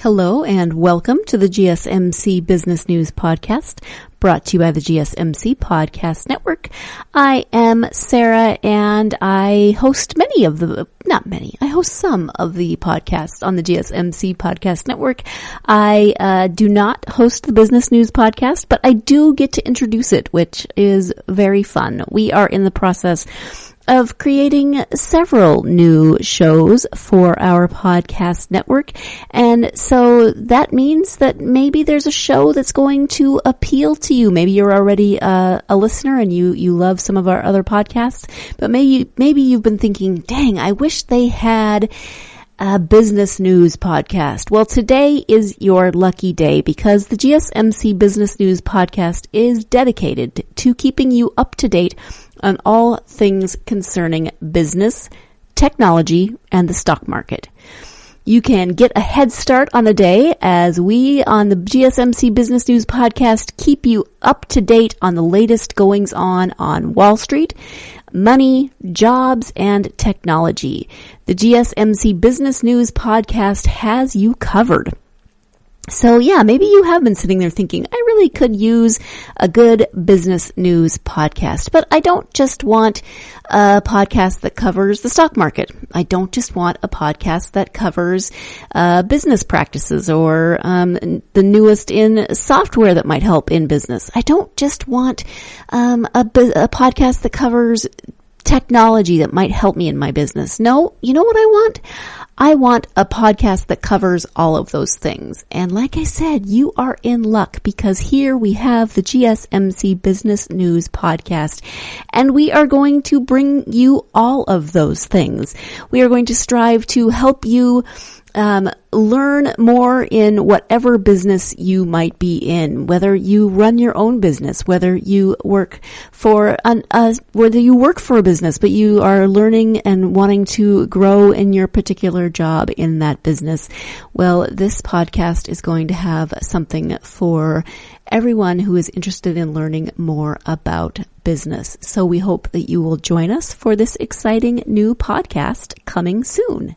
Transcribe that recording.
Hello and welcome to the GSMc Business News Podcast, brought to you by the GSMc Podcast Network. I am Sarah and I host some of the podcasts on the GSMc Podcast Network. I do not host the Business News Podcast, but I do get to introduce it, which is very fun. We are in the process of creating several new shows for our podcast network. And so that means that maybe there's a show that's going to appeal to you. Maybe you're already a listener and you love some of our other podcasts, but maybe you've been thinking, dang, I wish they had a business news podcast. Well, today is your lucky day because the GSMc Business News Podcast is dedicated to keeping you up to date on all things concerning business, technology, and the stock market. You can get a head start on the day as we on the GSMc Business News Podcast keep you up to date on the latest goings on Wall Street, money, jobs, and technology. The GSMc Business News Podcast has you covered. So yeah, maybe you have been sitting there thinking, I really could use a good business news podcast, but I don't just want a podcast that covers the stock market. I don't just want a podcast that covers business practices or the newest in software that might help in business. I don't just want a podcast that covers technology that might help me in my business. No, you know what I want? I want a podcast that covers all of those things. And like I said, you are in luck because here we have the GSMc Business News Podcast, and we are going to bring you all of those things. We are going to strive to help you learn more in whatever business you might be in, whether you run your own business, whether you work for a business, but you are learning and wanting to grow in your particular job in that business. Well, this podcast is going to have something for everyone who is interested in learning more about business. So we hope that you will join us for this exciting new podcast coming soon.